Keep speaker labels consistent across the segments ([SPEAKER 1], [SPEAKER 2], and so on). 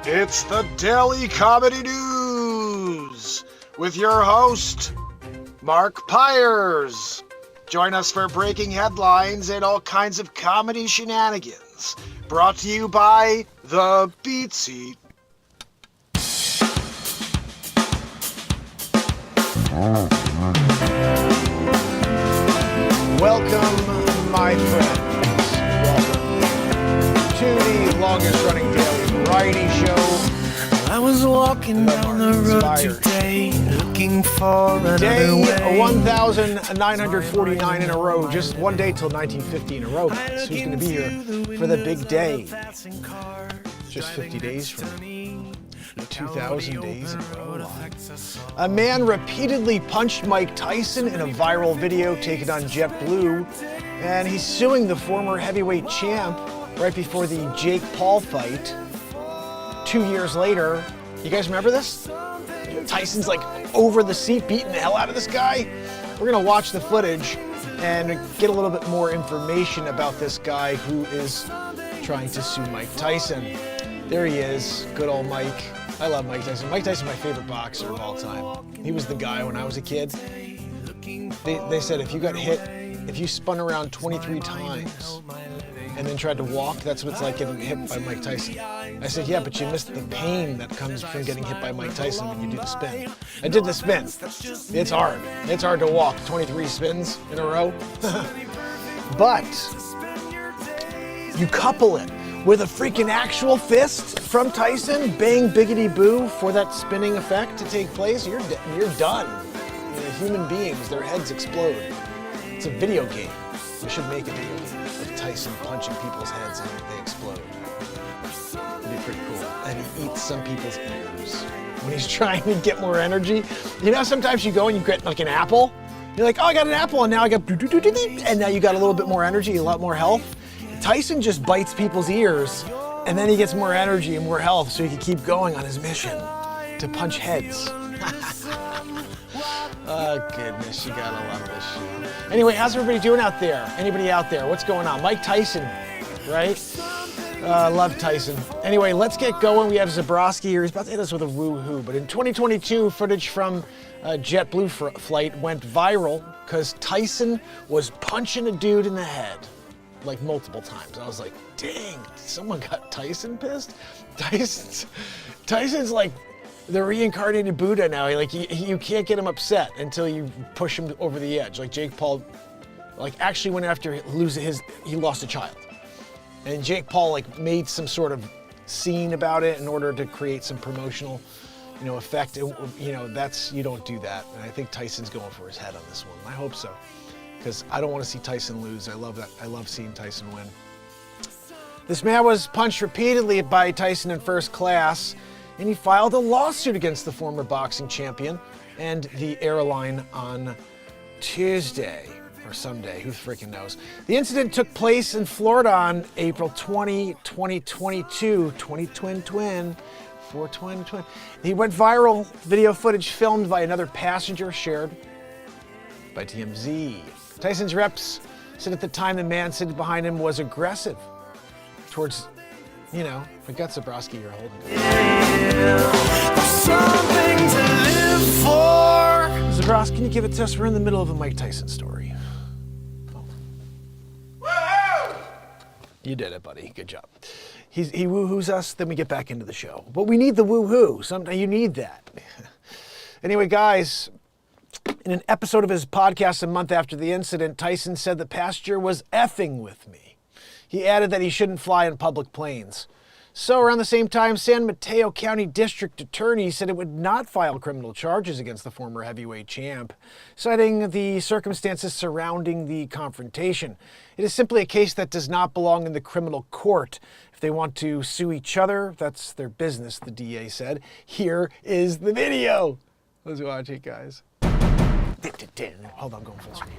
[SPEAKER 1] It's the Daily Comedy News with your host, Mark Pires. Join us for breaking headlines and all kinds of comedy shenanigans. Brought to you by The Beat Seat. Welcome, my friends. Welcome to the longest running daily variety show.
[SPEAKER 2] I was walking down the road today, looking for another
[SPEAKER 1] Day
[SPEAKER 2] way.
[SPEAKER 1] 1,949 in a row. Just one day till 1950 in a row, guys. Who's going to be here for the big day? Just 50 days from 2,000 days in a row. A man repeatedly punched Mike Tyson in a viral video taken on JetBlue, and he's suing the former heavyweight champ right before the Jake Paul fight. 2 years later, you guys remember this? Tyson's like over the seat beating the hell out of this guy. We're gonna watch the footage and get a little bit more information about this guy who is trying to sue Mike Tyson. There he is, good old Mike. I love Mike Tyson. Mike Tyson's my favorite boxer of all time. He was the guy when I was a kid. They said if you got hit, if you spun around 23 times and then tried to walk, that's what it's like getting hit by Mike Tyson. I said, yeah, but you missed the pain that comes from getting hit by Mike Tyson when you do the spin. I did the spin. It's hard. It's hard to walk 23 spins in a row. But you couple it with a freaking actual fist from Tyson, bang biggity boo, for that spinning effect to take place, you're done. You know, human beings, their heads explode. It's a video game. We should make a video game of Tyson punching people's heads and they explode. It'd be pretty cool. And he eats some people's ears when he's trying to get more energy. You know, sometimes you go and you get like an apple. You're like, oh, I got an apple, and now I got, and now you got a little bit more energy, a lot more health. Tyson just bites people's ears, and then he gets more energy and more health so he can keep going on his mission to punch heads. Oh, goodness, you gotta love this shit. Anyway, how's everybody doing out there? Anybody out there? What's going on? Mike Tyson, right? Love Tyson. Anyway, let's get going. We have Zabrowski here. He's about to hit us with a woo-hoo. But in 2022, footage from a JetBlue flight went viral because Tyson was punching a dude in the head like multiple times. I was like, dang, someone got Tyson pissed? Tyson's like the reincarnated Buddha now. Like you can't get him upset until you push him over the edge. Like Jake Paul, like actually went after he lost a child. And Jake Paul like made some sort of scene about it in order to create some promotional, effect. You don't do that. And I think Tyson's going for his head on this one. I hope so, because I don't want to see Tyson lose. I love that. I love seeing Tyson win. This man was punched repeatedly by Tyson in first class, and he filed a lawsuit against the former boxing champion and the airline on Tuesday. Or someday, who freaking knows. The incident took place in Florida on April 20, 2022. 420. He went viral. Video footage filmed by another passenger shared by TMZ. Tyson's reps said at the time the man sitting behind him was aggressive towards, I got Zabrowski here holding it.
[SPEAKER 2] Something to live for.
[SPEAKER 1] Zabrowski, can you give it to us? We're in the middle of a Mike Tyson story. You did it, buddy. Good job. He woo-hoos us, then we get back into the show. But we need the woo-hoo. Sometimes you need that. Anyway, guys, in an episode of his podcast a month after the incident, Tyson said the passenger was effing with me. He added that he shouldn't fly in public planes. So around the same time, San Mateo County District Attorney said it would not file criminal charges against the former heavyweight champ, citing the circumstances surrounding the confrontation. It is simply a case that does not belong in the criminal court. If they want to sue each other, that's their business, the DA said. Here is the video. Let's watch it, guys. Hold on, I'm going full screen.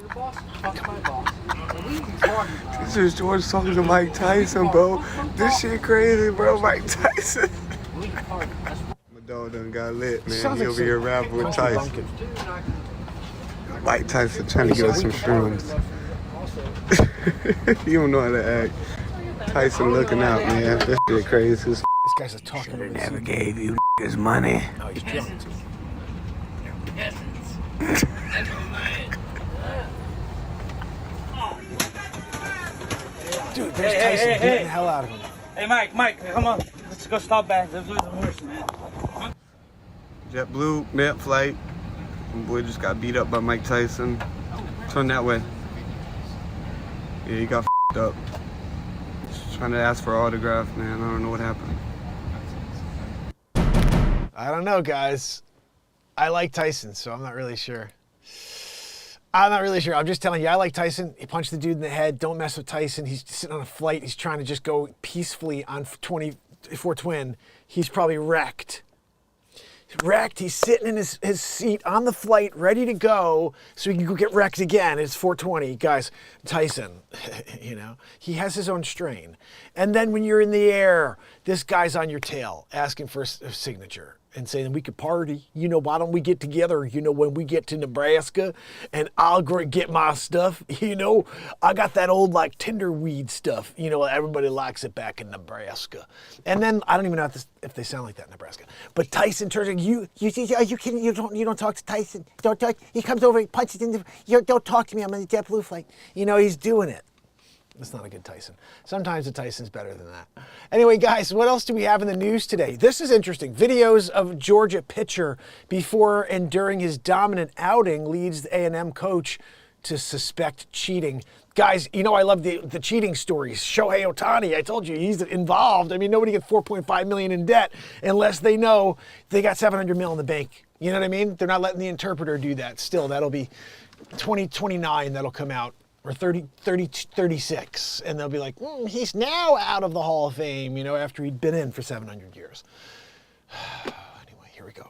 [SPEAKER 3] This is George talking to Mike Tyson, bro. This shit crazy, bro. Mike Tyson. My dog done got lit, man. He'll be a rapper with Tyson. Mike Tyson trying to get us some shrooms. He don't know how to act. Tyson looking out, man. This shit crazy.
[SPEAKER 1] This guy's a talking.
[SPEAKER 2] Never gave you his money.
[SPEAKER 1] Oh, he's drunk too. Dude, there's Tyson beating the hell out of him.
[SPEAKER 4] Hey, Mike, come on. Let's go stop back. Let's lose the horse, man.
[SPEAKER 3] JetBlue, mid-flight. My boy just got beat up by Mike Tyson. Turn that way. Yeah, he got f***ed up. Just trying to ask for an autograph, man. I don't know what happened.
[SPEAKER 1] I don't know, guys. I like Tyson, so I'm not really sure. I'm just telling you, I like Tyson. He punched the dude in the head. Don't mess with Tyson. He's sitting on a flight. He's trying to just go peacefully on 24 Twin. He's probably wrecked. He's sitting in his seat on the flight, ready to go, so he can go get wrecked again. It's 420. Guys, Tyson, you know, he has his own strain. And then when you're in the air, this guy's on your tail asking for a signature and saying, we could party. You know, why don't we get together, you know, when we get to Nebraska and I'll go get my stuff. You know, I got that old, like, Tinder weed stuff. You know, everybody likes it back in Nebraska. And then, I don't even know if they sound like that in Nebraska. But Tyson turns like, are you kidding? You don't talk to Tyson. Don't talk. He comes over, he punches in don't talk to me. I'm in the JetBlue flight. You know, he's doing it. That's not a good Tyson. Sometimes the Tyson's better than that. Anyway, guys, what else do we have in the news today? This is interesting. Videos of Georgia pitcher before and during his dominant outing leads the A&M coach to suspect cheating. Guys, you know I love the cheating stories. Shohei Ohtani, I told you, he's involved. I mean, nobody gets $4.5 million in debt unless they know they got $700 million in the bank. You know what I mean? They're not letting the interpreter do that. Still, that'll be 2029 that'll come out. Or 36, and they'll be like, he's now out of the Hall of Fame, you know, after he'd been in for 700 years. Anyway, here we go.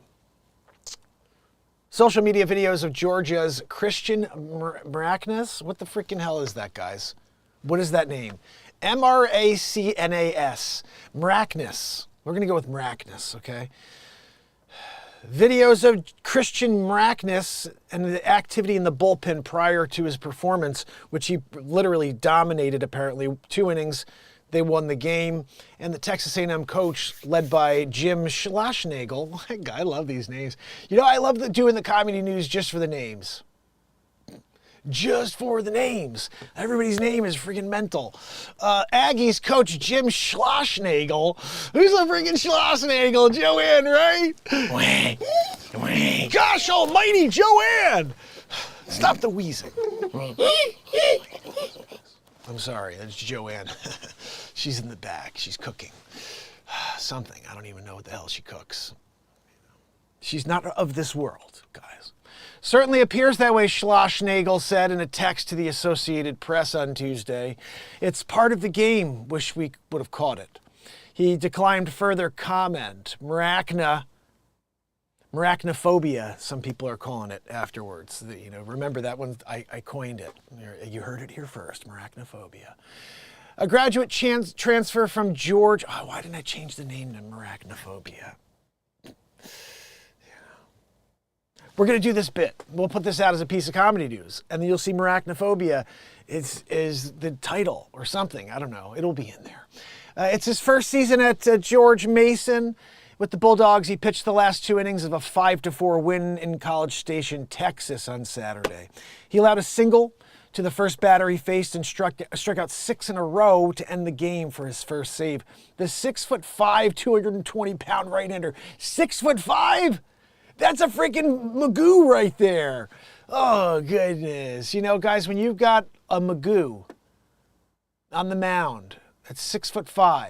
[SPEAKER 1] Social media videos of Georgia's Christian Maracnas. What the freaking hell is that, guys? What is that name? Maracnas. Maracnas. We're going to go with Maracnas, okay? Videos of Christian Maracnas and the activity in the bullpen prior to his performance, which he literally dominated, apparently. 2 innings, they won the game. And the Texas A&M coach, led by Jim Schlossnagle. I love these names. You know, I love doing the comedy news just for the names. Just for the names. Everybody's name is freaking mental. Aggies coach Jim Schlossnagle. Who's the freaking Schlossnagle? Joanne, right? Gosh almighty, Joanne! Stop the wheezing. I'm sorry, that's Joanne. She's in the back. She's cooking something. I don't even know what the hell she cooks. She's not of this world, guys. Certainly appears that way, Schlossnagle said in a text to the Associated Press on Tuesday. It's part of the game. Wish we would have caught it. He declined further comment. Marachnophobia, some people are calling it afterwards. You know, remember that one? I coined it. You heard it here first, marachnophobia. A graduate transfer from Georgia. Oh, why didn't I change the name to marachnophobia? We're going to do this bit. We'll put this out as a piece of comedy news. And then you'll see Marachnophobia is the title or something. I don't know. It'll be in there. It's his first season at George Mason. With the Bulldogs, he pitched the last 2 innings of a 5-4 win in College Station, Texas on Saturday. He allowed a single to the first batter he faced and struck out 6 in a row to end the game for his first save. The 6'5", 220-pound right-hander. 6'5"? That's a freaking Magoo right there. Oh, goodness. You know, guys, when you've got a Magoo on the mound that's 6'5",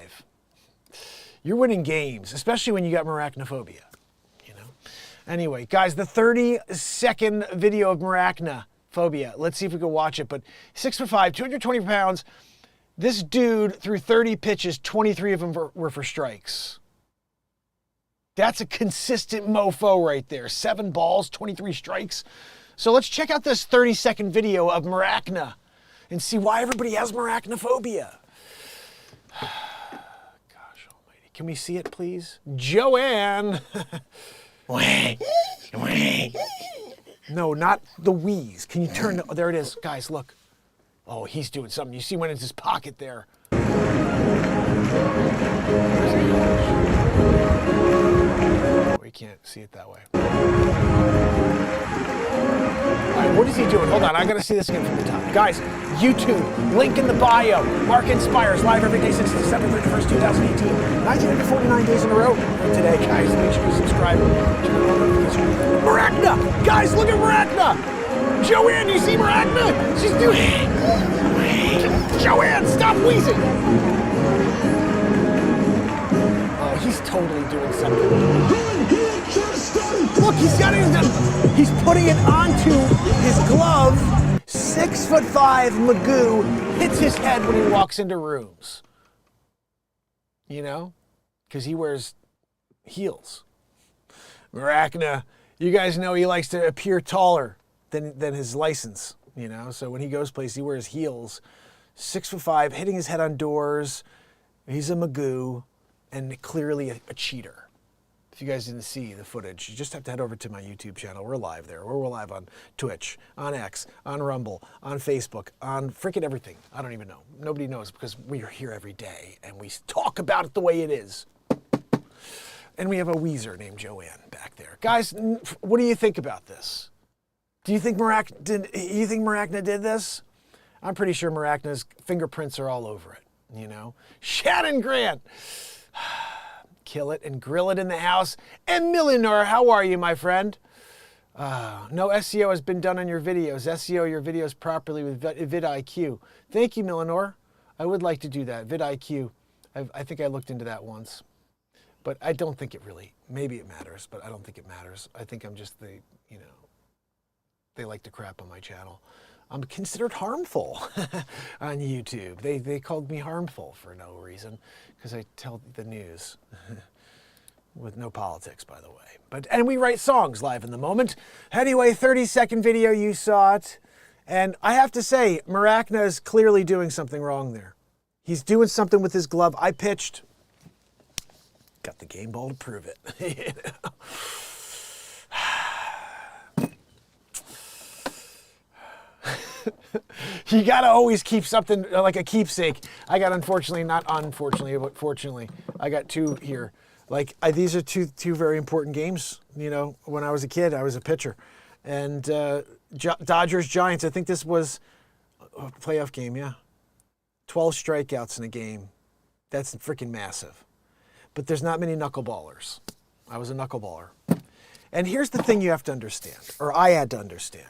[SPEAKER 1] you're winning games, especially when you got marachnophobia, you know? Anyway, guys, the 30-second video of marachnophobia. Let's see if we can watch it. But 6'5", 220 pounds. This dude threw 30 pitches, 23 of them were for strikes. That's a consistent mofo right there. 7 balls, 23 strikes. So let's check out this 30-second video of Marachna and see why everybody has marachnophobia. Gosh almighty. Can we see it, please? Joanne! No, not the wheeze. Can you turn? There it is. Guys, look. Oh, he's doing something. You see when it's his pocket there. We can't see it that way. All right, what is he doing? Hold on, I gotta see this again from the top. Guys, YouTube, link in the bio. MarkinsPires, live every day since December 31st, 2018. 1949 days in a row. And today, guys, make sure you subscribe. Maracna! Guys, look at Maracna! Joanne, you see Maracna? She's doing... Joanne, stop wheezing! Oh, he's totally doing something. Look, he's putting it onto his glove. 6'5" Magoo hits his head when he walks into rooms. You know? Because he wears heels. Maracna, you guys know he likes to appear taller than his license, you know? So when he goes places, he wears heels. 6'5", hitting his head on doors. He's a Magoo and clearly a cheater. If you guys didn't see the footage, you just have to head over to my YouTube channel. We're live there. We're live on Twitch, on X, on Rumble, on Facebook, on freaking everything. I don't even know. Nobody knows because we are here every day and we talk about it the way it is. And we have a Weezer named Joanne back there. Guys, what do you think about this? Do you think Maracna did this? I'm pretty sure Maracna's fingerprints are all over it, you know? Shannon Grant. Kill it and grill it in the house. And Millionaire, how are you, my friend? No SEO has been done on your videos. SEO your videos properly with vidIQ. Thank you, Millionaire. I would like to do that. vidIQ. I think I looked into that once. But I don't think it really, maybe it matters, but I don't think it matters. I think I'm just the, you know, they like to crap on my channel. I'm considered harmful on YouTube. They called me harmful for no reason because I tell the news with no politics, by the way. And we write songs live in the moment. Anyway, 30-second video, you saw it. And I have to say, Maracna is clearly doing something wrong there. He's doing something with his glove. I pitched. Got the game ball to prove it. You know? You gotta always keep something like a keepsake. I got not unfortunately, but fortunately, I got two here. Like these are two very important games. You know, when I was a kid, I was a pitcher, and Dodgers Giants. I think this was a playoff game. Yeah, 12 strikeouts in a game. That's freaking massive. But there's not many knuckleballers. I was a knuckleballer, and here's the thing you have to understand, or I had to understand.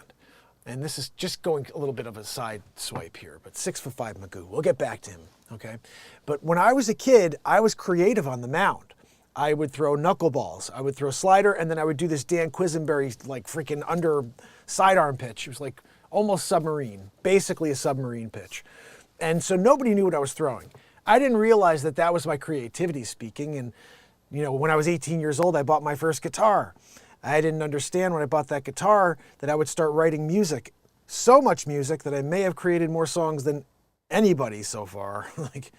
[SPEAKER 1] And this is just going a little bit of a side swipe here, but 6'5" Magoo. We'll get back to him, okay? But when I was a kid, I was creative on the mound. I would throw knuckleballs. I would throw slider, and then I would do this Dan Quisenberry like freaking under sidearm pitch. It was like almost submarine, basically a submarine pitch. And so nobody knew what I was throwing. I didn't realize that that was my creativity speaking. And, you know, when I was 18 years old, I bought my first guitar. I didn't understand when I bought that guitar that I would start writing music. So much music that I may have created more songs than anybody so far. Like,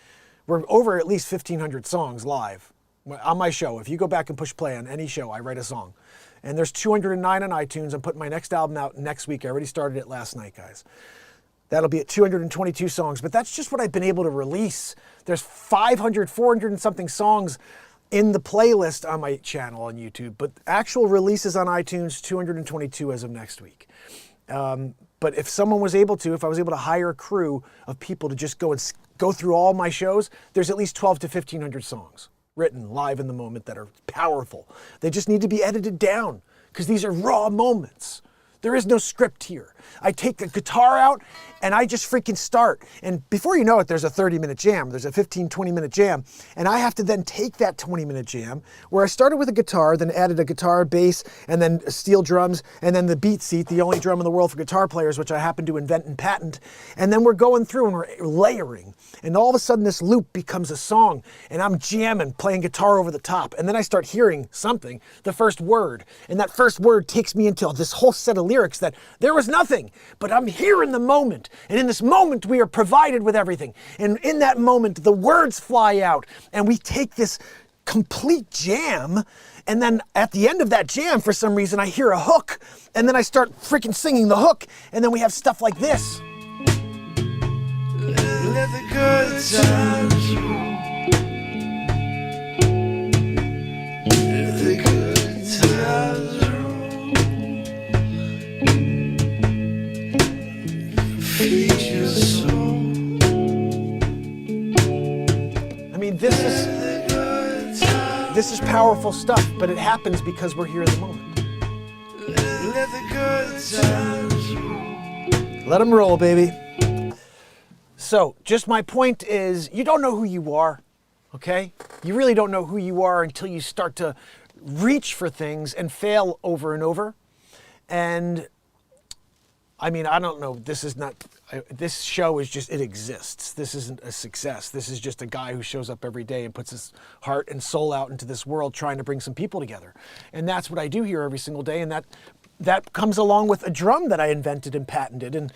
[SPEAKER 1] we're over at least 1,500 songs live on my show. If you go back and push play on any show, I write a song. And there's 209 on iTunes. I'm putting my next album out next week. I already started it last night, guys. That'll be at 222 songs. But that's just what I've been able to release. There's 500, 400 and something songs in the playlist on my channel on YouTube, but actual releases on iTunes, 222 as of next week. But if I was able to hire a crew of people to just go through all my shows, there's at least 12 to 1,500 songs written live in the moment that are powerful. They just need to be edited down because these are raw moments. There is no script here. I take the guitar out and I just freaking start. And before you know it, there's a 30-minute jam. There's a 15, 20-minute jam. And I have to then take that 20-minute jam where I started with a guitar, then added a guitar, bass, and then steel drums, and then the beat seat, the only drum in the world for guitar players, which I happen to invent and patent. And then we're going through and we're layering. And all of a sudden this loop becomes a song and I'm jamming, playing guitar over the top. And then I start hearing something, the first word. And that first word takes me into this whole set of lyrics that there was nothing, but I'm here in the moment. And in this moment, we are provided with everything. And in that moment, the words fly out and we take this complete jam. And then at the end of that jam, for some reason, I hear a hook and then I start freaking singing the hook. And then we have stuff like this.
[SPEAKER 2] Let the good times roll.
[SPEAKER 1] mean, this is powerful stuff, but it happens because we're here in the moment. Let them roll, baby. So, just my point is, you don't know who you are, okay? You really don't know who you are until you start to reach for things and fail over and over. And I mean, I don't know, this show is just, it exists. This isn't a success. This is just a guy who shows up every day and puts his heart and soul out into this world trying to bring some people together. And that's what I do here every single day. And that comes along with a drum that I invented and patented, and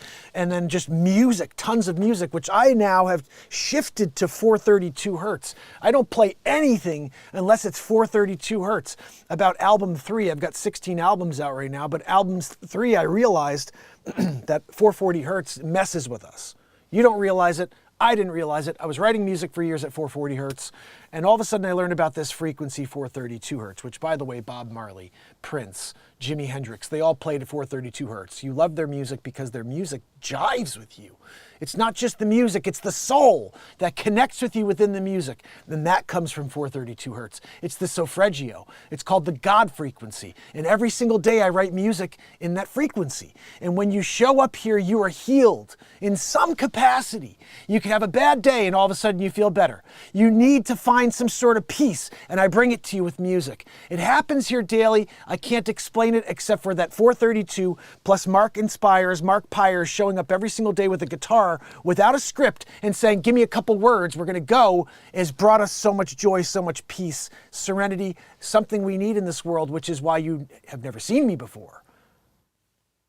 [SPEAKER 1] then just music, tons of music, which I now have shifted to 432 hertz. I don't play anything unless it's 432 hertz. About album 3, I've got 16 albums out right now, but album 3, I realized that 440 hertz messes with us. You don't realize it. I didn't realize it. I was writing music for years at 440 hertz, and all of a sudden I learned about this frequency 432 hertz, which, by the way, Bob Marley, Prince, Jimi Hendrix, they all played at 432 hertz. You love their music because their music jives with you. It's not just the music, it's the soul that connects with you within the music. Then that comes from 432 hertz. It's the solfeggio. It's called the God frequency. And every single day I write music in that frequency. And when you show up here, you are healed in some capacity. You can have a bad day and all of a sudden you feel better. You need to find some sort of peace, and I bring it to you with music. It happens here daily. I can't explain it except for that 432 plus MarkinsPires showing up every single day with a guitar without a script and saying, give me a couple words, we're going to go, has brought us so much joy, so much peace, serenity, something we need in this world, which is why you have never seen me before.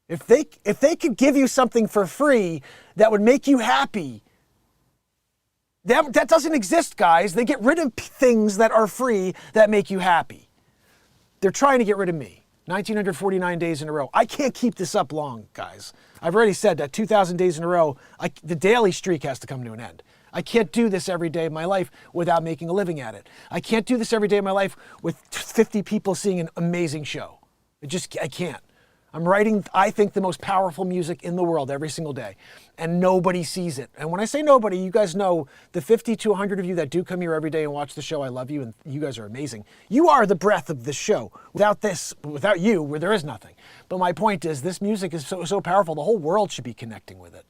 [SPEAKER 1] If they could give you something for free that would make you happy, that doesn't exist, guys. They get rid of things that are free that make you happy. They're trying to get rid of me. 1,949 days in a row. I can't keep this up long, guys. I've already said that 2,000 days in a row, the daily streak has to come to an end. I can't do this every day of my life without making a living at it. I can't do this every day of my life with 50 people seeing an amazing show. I can't. I'm writing, I think, the most powerful music in the world every single day, and nobody sees it. And when I say nobody, you guys know the 50 to 100 of you that do come here every day and watch the show, I love you, and you guys are amazing. You are the breath of this show. Without you, where there is nothing. But my point is, this music is so powerful, the whole world should be connecting with it.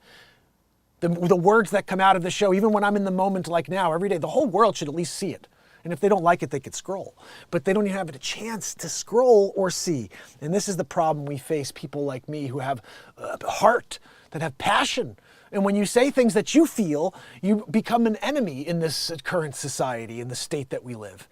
[SPEAKER 1] The words that come out of the show, even when I'm in the moment like now, every day, the whole world should at least see it. And if they don't like it, they could scroll. But they don't even have a chance to scroll or see. And this is the problem we face, people like me who have a heart, that have passion. And when you say things that you feel, you become an enemy in this current society, in the state that we live.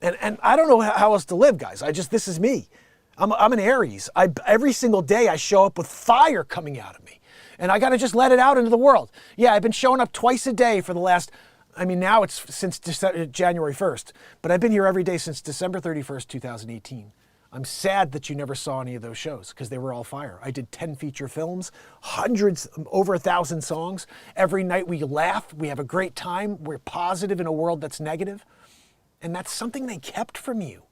[SPEAKER 1] And I don't know how else to live, guys. This is me. I'm an Aries. Every single day I show up with fire coming out of me. And I got to just let it out into the world. Yeah, I've been showing up twice a day for the last... now it's since January 1st, but I've been here every day since December 31st, 2018. I'm sad that you never saw any of those shows because they were all fire. I did 10 feature films, hundreds, over 1,000 songs. Every night we laugh, we have a great time, we're positive in a world that's negative. And that's something they kept from you.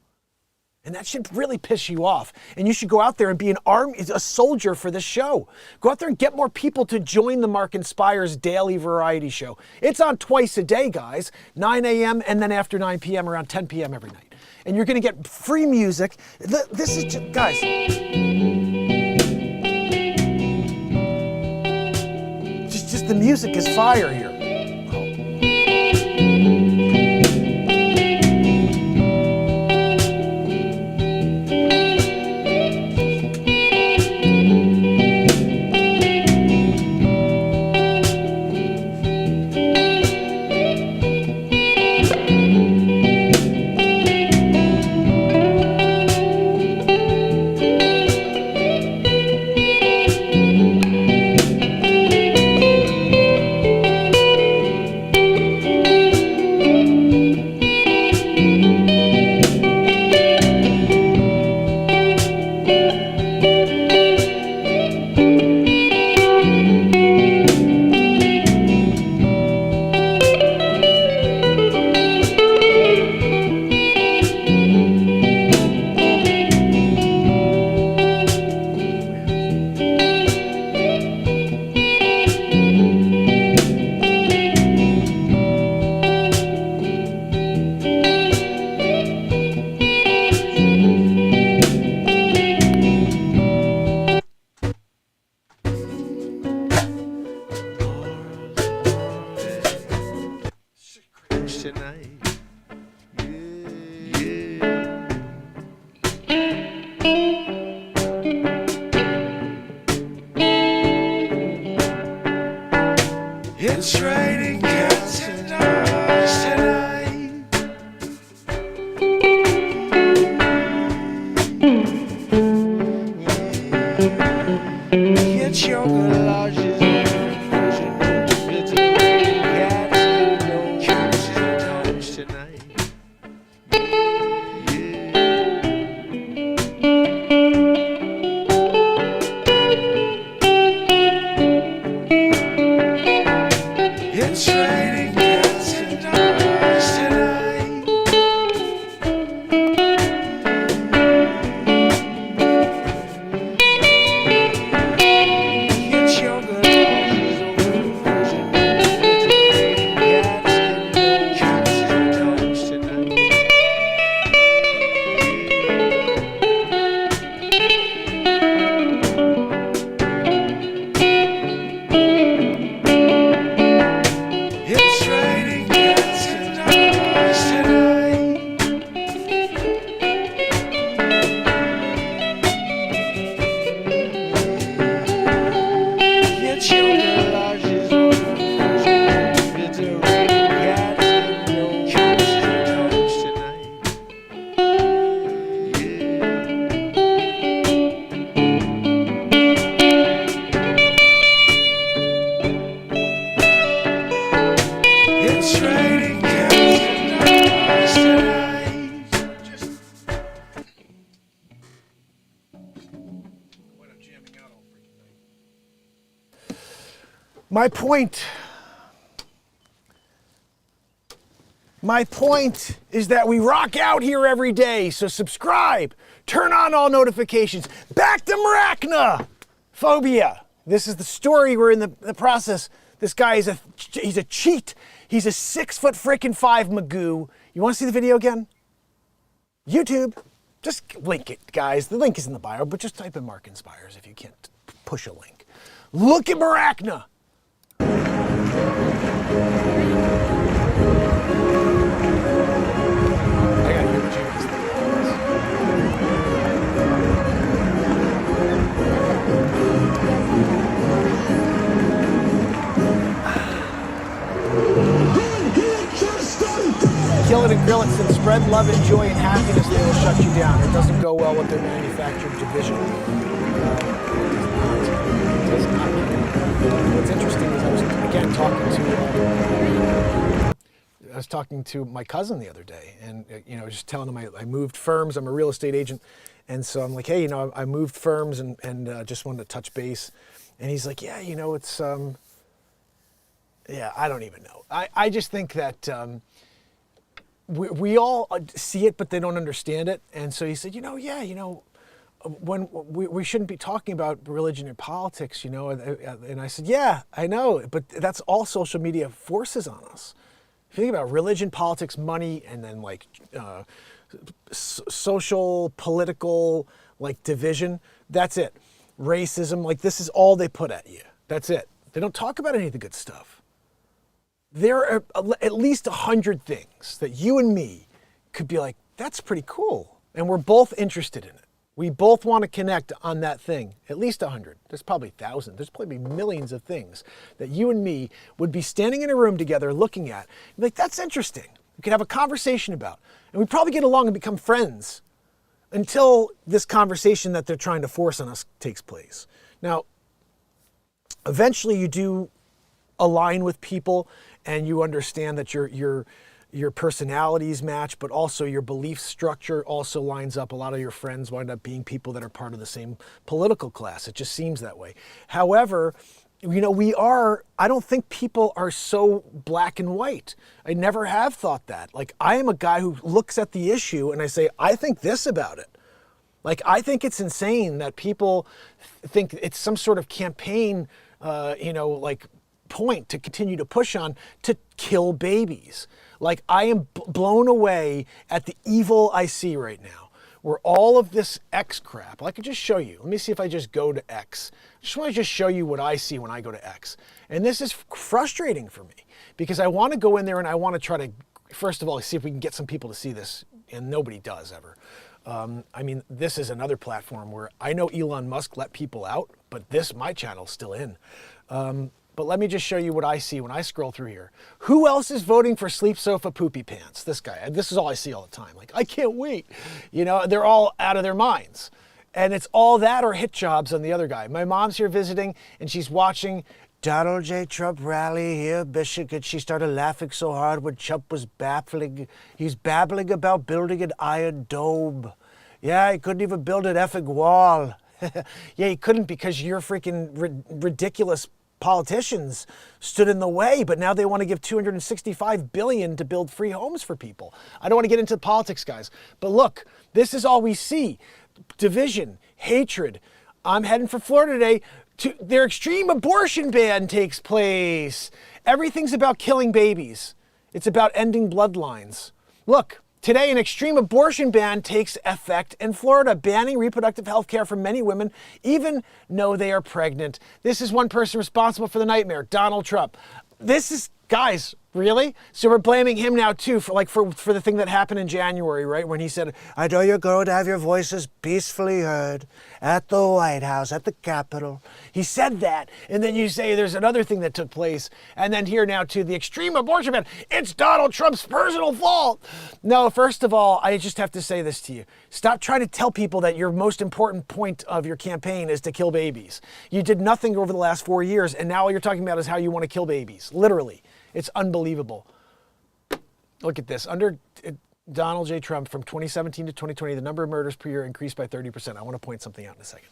[SPEAKER 1] And that should really piss you off. And you should go out there and be a soldier for this show. Go out there and get more people to join the MarkinsPires daily variety show. It's on twice a day, guys, 9 a.m. and then after 9 p.m. around 10 p.m. every night. And you're going to get free music. This is just, guys. Just the music is fire here. My point is that we rock out here every day, so subscribe, turn on all notifications. Back to Arachnophobia. This is the story. We're in the process. This guy is he's a cheat. He's a 6'5" Magoo. You want to see the video again? YouTube. Just link it, guys. The link is in the bio, but just type in MarkinsPires if you can't push a link. Look at Arachna. Kill it and grill it, and spread love and joy and happiness, they will shut you down. It doesn't go well with their manufactured division. It does not. What's interesting is I was again talking to my cousin the other day, and just telling him I moved firms. I'm a real estate agent, and so I'm like, hey, I moved firms and just wanted to touch base. And he's like, yeah, it's yeah, I don't even know. I just think that we all see it, but they don't understand it. And so he said, when we shouldn't be talking about religion and politics, and I said, yeah, I know, but that's all social media forces on us. If you think about religion, politics, money, and then like social, political, like division, that's it. Racism, like this is all they put at you. That's it. They don't talk about any of the good stuff. There are at least 100 things that you and me could be like, that's pretty cool. And we're both interested in it. We both want to connect on that thing. At least 100. There's probably thousands. There's probably millions of things that you and me would be standing in a room together looking at. Like, that's interesting. We could have a conversation about. And we'd probably get along and become friends until this conversation that they're trying to force on us takes place. Now, eventually you do align with people and you understand that your personalities match, but also your belief structure also lines up. A lot of your friends wind up being people that are part of the same political class. It just seems that way. However, I don't think people are so black and white. I never have thought that. Like, I am a guy who looks at the issue and I say, I think this about it. Like, I think it's insane that people think it's some sort of campaign, point to continue to push on to kill babies. Like, I am blown away at the evil I see right now, where all of this X crap, I could just show you. Let me see if I just go to X. I just want to just show you what I see when I go to X. And this is frustrating for me because I want to go in there and I want to try to, first of all, see if we can get some people to see this, and nobody does ever. This is another platform where I know Elon Musk let people out, but my channel's still in. But let me just show you what I see when I scroll through here. Who else is voting for sleep sofa poopy pants? This guy. This is all I see all the time. Like, I can't wait. They're all out of their minds. And it's all that or hit jobs on the other guy. My mom's here visiting and she's watching Donald J. Trump rally here, Michigan. She started laughing so hard when Trump was babbling. He's babbling about building an iron dome. Yeah, he couldn't even build an effing wall. Yeah, he couldn't because your freaking ridiculous politicians stood in the way, but now they want to give $265 billion to build free homes for people. I don't want to get into politics, guys, but look, this is all we see. Division, hatred. I'm heading for Florida today. Their extreme abortion ban takes place. Everything's about killing babies. It's about ending bloodlines. Look, today, an extreme abortion ban takes effect in Florida, banning reproductive health care for many women, even though they are pregnant. This is one person responsible for the nightmare, Donald Trump. This is, guys, really? So we're blaming him now too for the thing that happened in January, right? When he said, I know you're going to have your voices peacefully heard at the White House, at the Capitol. He said that. And then you say there's another thing that took place. And then here now too, the extreme abortion ban. It's Donald Trump's personal fault. No, first of all, I just have to say this to you. Stop trying to tell people that your most important point of your campaign is to kill babies. You did nothing over the last 4 years. And now all you're talking about is how you want to kill babies. Literally. It's unbelievable. Look at this. Donald J. Trump, from 2017 to 2020, the number of murders per year increased by 30%. I want to point something out in a second.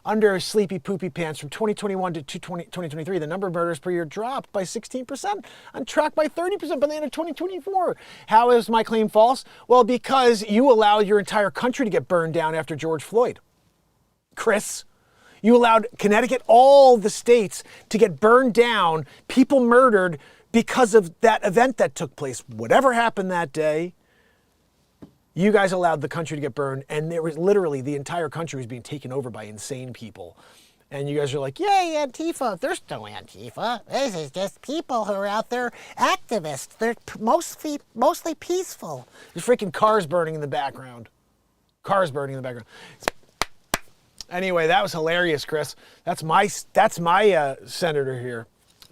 [SPEAKER 1] Under Sleepy Poopy Pants, from 2021 to 2023, the number of murders per year dropped by 16%, on track by 30% by the end of 2024. How is my claim false? Well, because you allowed your entire country to get burned down after George Floyd. Chris, you allowed Connecticut, all the states, to get burned down, people murdered because of that event that took place. Whatever happened that day, you guys allowed the country to get burned, and there was literally the entire country was being taken over by insane people. And you guys are like, yay, Antifa. There's no Antifa. This is just people who are out there, activists. They're mostly peaceful. There's freaking cars burning in the background. Cars burning in the background. Anyway, that was hilarious, Chris. That's my senator here.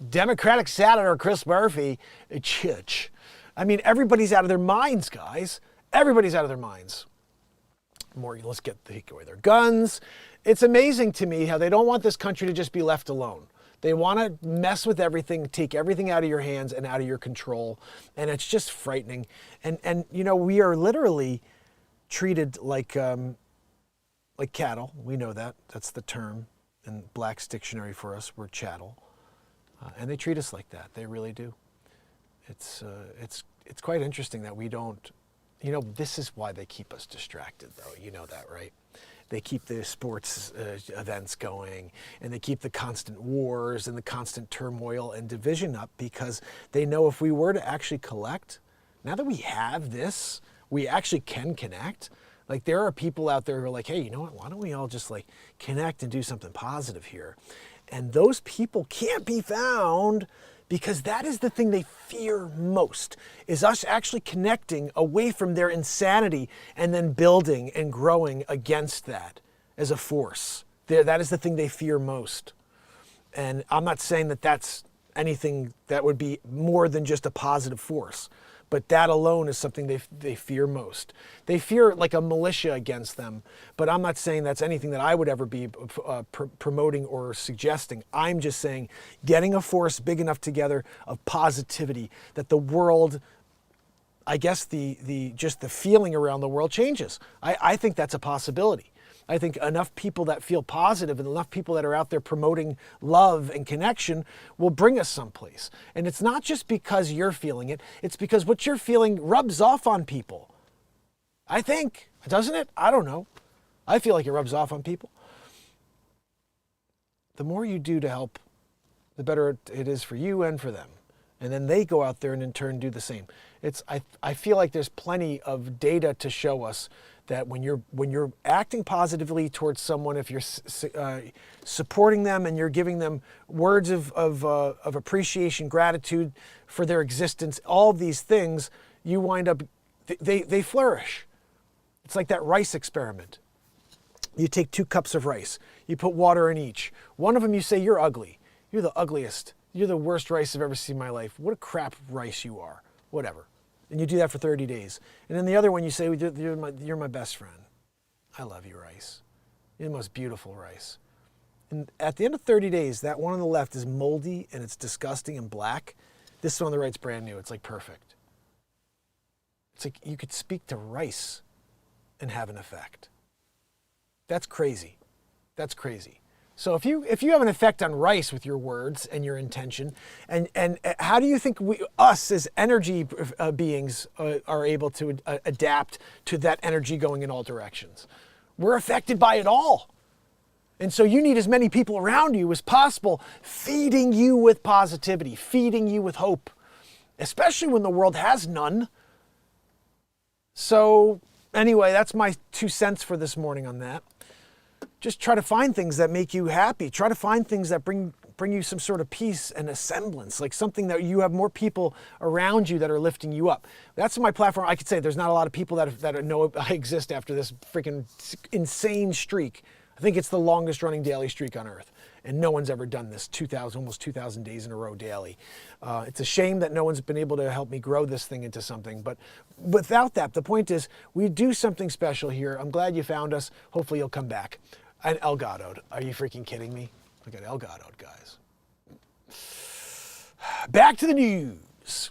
[SPEAKER 1] Democratic Senator Chris Murphy. Chitch. I mean, everybody's out of their minds, guys. Everybody's out of their minds. Let's take away their guns. It's amazing to me how they don't want this country to just be left alone. They want to mess with everything, take everything out of your hands and out of your control. And it's just frightening. And you know, we are literally treated like cattle. We know that. That's the term in Black's dictionary for us. We're chattel. And they treat us like that. They really do. It's quite interesting that we don't. You know, this is why they keep us distracted, though. You know that, right? They keep the sports events going, and they keep the constant wars and the constant turmoil and division up, because they know if we were to actually collect, now that we have this, we actually can connect. Like, there are people out there who are like, hey, you know what? Why don't we all just like connect and do something positive here? And those people can't be found, because that is the thing they fear most, is us actually connecting away from their insanity and then building and growing against that as a force. That is the thing they fear most. And I'm not saying that that's anything that would be more than just a positive force, but that alone is something they fear most. They fear like a militia against them, but I'm not saying that's anything that I would ever be promoting or suggesting. I'm just saying getting a force big enough together of positivity that the world, I guess just the feeling around the world changes. I think that's a possibility. I think enough people that feel positive and enough people that are out there promoting love and connection will bring us someplace. And it's not just because you're feeling it, it's because what you're feeling rubs off on people. I think, doesn't it? I don't know. I feel like it rubs off on people. The more you do to help, the better it is for you and for them. And then they go out there and in turn do the same. I feel like there's plenty of data to show us that when you're acting positively towards someone, if you're supporting them and you're giving them words of appreciation, gratitude for their existence, all of these things, you wind up, they flourish. It's like that rice experiment. You take 2 cups of rice, you put water in each. One of them you say, you're ugly. You're the ugliest. You're the worst rice I've ever seen in my life. What a crap rice you are. Whatever. And you do that for 30 days. And then the other one you say, you're my best friend. I love you, rice. You're the most beautiful rice. And at the end of 30 days, that one on the left is moldy and it's disgusting and black. This one on the right's brand new. It's like perfect. It's like you could speak to rice and have an effect. That's crazy. That's crazy. So if you have an effect on rice with your words and your intention, and how do you think us as energy beings are able to adapt to that energy going in all directions? We're affected by it all. And so you need as many people around you as possible feeding you with positivity, feeding you with hope, especially when the world has none. So anyway, that's my 2 cents for this morning on that. Just try to find things that make you happy. Try to find things that bring you some sort of peace and a semblance, like something that you have more people around you that are lifting you up. That's my platform. I could say there's not a lot of people that know I exist after this freaking insane streak. I think it's the longest running daily streak on earth. And no one's ever done this, almost 2,000 days in a row daily. It's a shame that no one's been able to help me grow this thing into something. But without that, the point is we do something special here. I'm glad you found us. Hopefully you'll come back. And El Gato'd. Are you freaking kidding me? Look at El Gato'd, guys. Back to the news.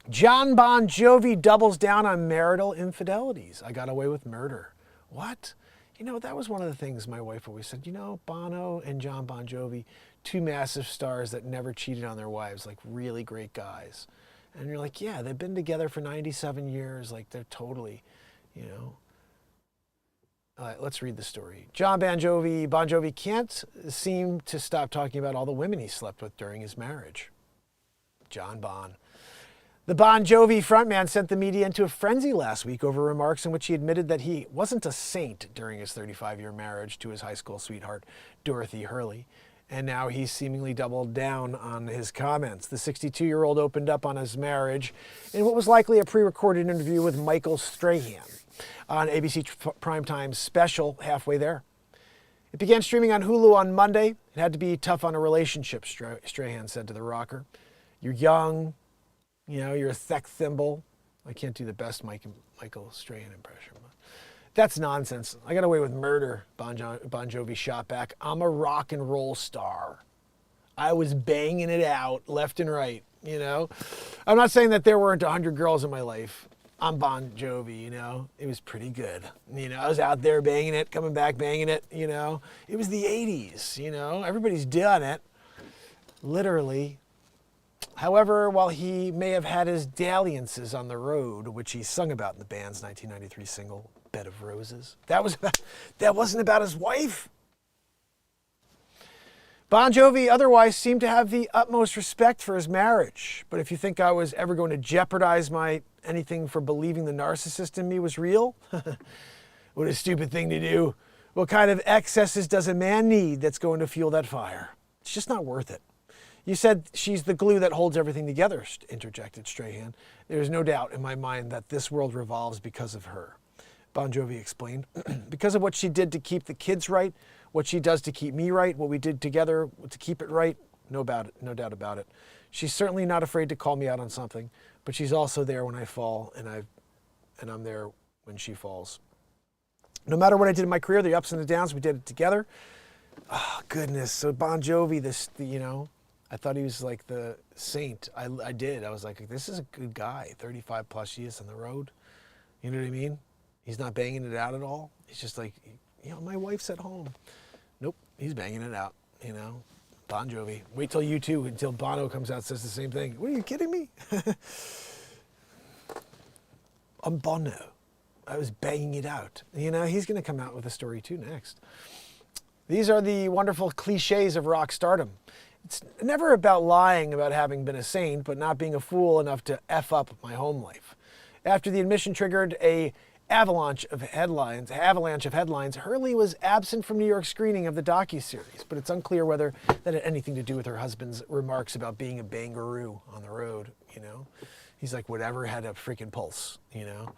[SPEAKER 1] John Bon Jovi doubles down on marital infidelities. I got away with murder. What? You know, that was one of the things my wife always said. You know, Bono and John Bon Jovi, two massive stars that never cheated on their wives, like really great guys. And you're like, yeah, they've been together for 97 years. Like, they're totally, you know. All right, let's read the story. John Bon Jovi can't seem to stop talking about all the women he slept with during his marriage. John Bon. The Bon Jovi frontman sent the media into a frenzy last week over remarks in which he admitted that he wasn't a saint during his 35-year marriage to his high school sweetheart, Dorothy Hurley. And now he's seemingly doubled down on his comments. The 62-year-old opened up on his marriage in what was likely a pre-recorded interview with Michael Strahan on ABC Primetime's special Halfway There. It began streaming on Hulu on Monday. It had to be tough on a relationship, Strahan said to the rocker. You're young. You know, you're a sex symbol. I can't do the best Michael Strahan impression, but that's nonsense. I got away with murder, Bon Jovi shot back. I'm a rock and roll star. I was banging it out left and right, you know. I'm not saying that there weren't 100 girls in my life. I'm Bon Jovi, you know. It was pretty good. You know, I was out there banging it, coming back banging it, you know. It was the 80s, you know. Everybody's done it, literally. However, while he may have had his dalliances on the road, which he sung about in the band's 1993 single, Bed of Roses, that wasn't about his wife. Bon Jovi otherwise seemed to have the utmost respect for his marriage. But if you think I was ever going to jeopardize anything for believing the narcissist in me was real, what a stupid thing to do. What kind of excesses does a man need that's going to fuel that fire? It's just not worth it. You said she's the glue that holds everything together, interjected Strahan. There's no doubt in my mind that this world revolves because of her. Bon Jovi explained. Because of what she did to keep the kids right, what she does to keep me right, what we did together to keep it right, no doubt about it. She's certainly not afraid to call me out on something, but she's also there when I fall, and I'm there when she falls. No matter what I did in my career, the ups and the downs, we did it together. Oh, goodness. So Bon Jovi, you know, I thought he was like the saint. I did. I was like, this is a good guy, 35 plus years on the road. You know what I mean? He's not banging it out at all. He's just like, you know, my wife's at home. Nope, he's banging it out, you know. Bon Jovi. Wait till U2, until Bono comes out and says the same thing. What, are you kidding me? I'm Bono. I was banging it out. You know, he's going to come out with a story too next. These are the wonderful cliches of rock stardom. It's never about lying about having been a saint, but not being a fool enough to F up my home life. After the admission triggered a avalanche of headlines, Hurley was absent from New York screening of the docuseries, but it's unclear whether that had anything to do with her husband's remarks about being a bangaroo on the road, you know. He's like, whatever had a freaking pulse, you know.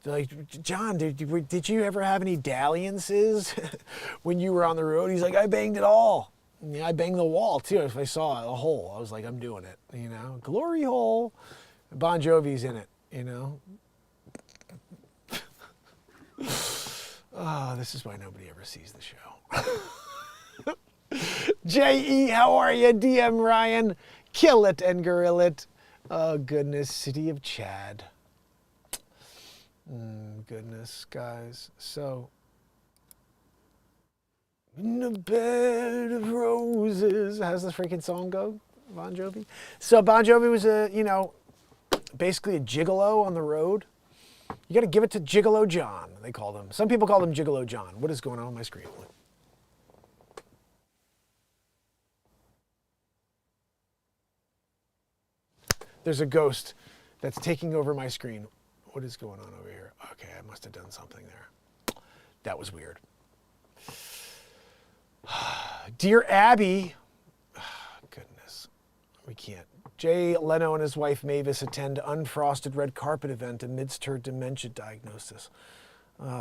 [SPEAKER 1] They're like, John, did you ever have any dalliances when you were on the road? He's like, I banged it all. Yeah, I banged the wall too. If I saw a hole, I was like, I'm doing it, you know. Glory hole. Bon Jovi's in it, you know. Oh, this is why nobody ever sees the show. J.E., how are you? DM Ryan. Kill it and gorilla it. Oh, goodness. City of Chad. Goodness, guys. So, in a bed of roses. How's the freaking song go? Bon Jovi? So Bon Jovi was basically a gigolo on the road. You got to give it to Gigolo John, they called him. Some people call him Gigolo John. What is going on my screen? There's a ghost that's taking over my screen. What is going on over here? Okay, I must have done something there. That was weird. Dear Abby, goodness, we can't. Jay Leno and his wife Mavis attend unfrosted red carpet event amidst her dementia diagnosis.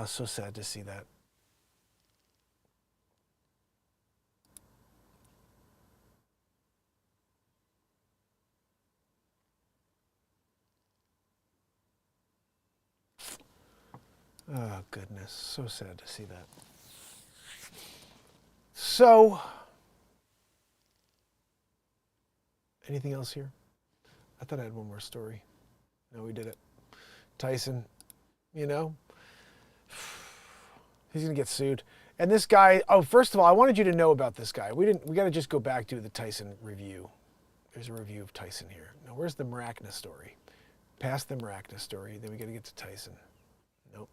[SPEAKER 1] So sad to see that. Oh, goodness. So sad to see that. So, anything else here? I thought I had one more story. No, we did it. Tyson, you know, he's gonna get sued. And this guy, oh, first of all, I wanted you to know about this guy. We got to just go back to the Tyson review. There's a review of Tyson here. Now, where's the Maracna story? Past the Maracna story, then we got to get to Tyson. Nope.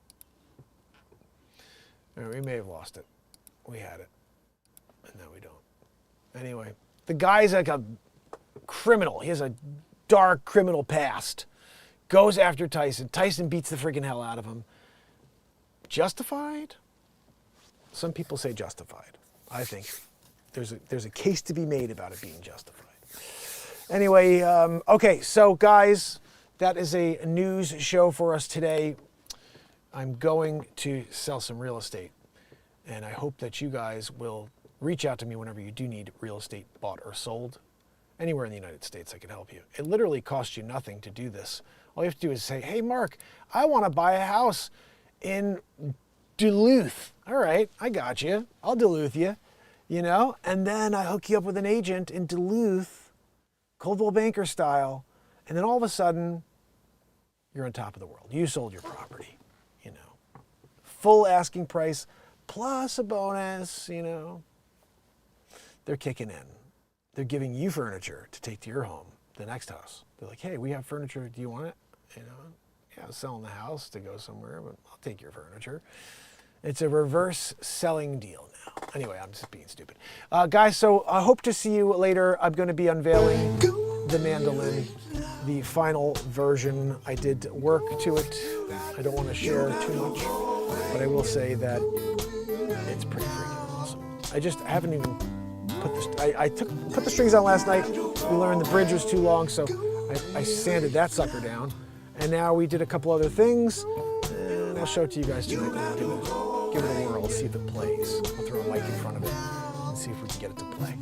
[SPEAKER 1] All right, we may have lost it. We had it. And now we don't. Anyway, the guy's like a criminal. He has a dark criminal past. Goes after Tyson. Tyson beats the freaking hell out of him. Justified? Some people say justified. I think there's a case to be made about it being justified. Anyway, okay, so guys, that is a news show for us today. I'm going to sell some real estate, and I hope that you guys will reach out to me whenever you do need real estate bought or sold. Anywhere in the United States, I can help you. It literally costs you nothing to do this. All you have to do is say, hey, Mark, I want to buy a house in Duluth. All right, I got you. I'll Duluth you, you know? And then I hook you up with an agent in Duluth, Coldwell Banker style, and then all of a sudden, you're on top of the world. You sold your property, you know. Full asking price plus a bonus, you know. They're kicking in. They're giving you furniture to take to your home, the next house. They're like, hey, we have furniture. Do you want it? You know, yeah, I was selling the house to go somewhere, but I'll take your furniture. It's a reverse selling deal now. Anyway, I'm just being stupid. Guys, so I hope to see you later. I'm going to be unveiling the Mandolin, the final version. I did work to it. I don't want to share too much, but I will say that it's pretty freaking awesome. I just haven't even put the, I put the strings on last night. We learned the bridge was too long, so I sanded that sucker down. And now we did a couple other things, and I'll show it to you guys tonight. Give it a whirl, see if it plays. I'll throw a mic in front of it and see if we can get it to play.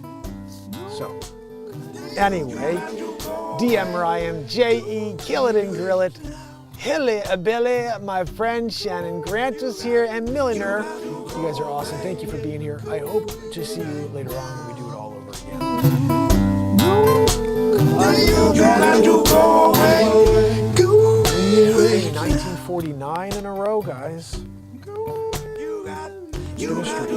[SPEAKER 1] So, anyway, DM Ryan, J.E., kill it and grill it. Hilly Billy, my friend Shannon Grant is here, and Milliner. You guys are awesome. Thank you for being here. I hope to see you later on when we do it all over again. 1949 in a row, guys. It's been a streak.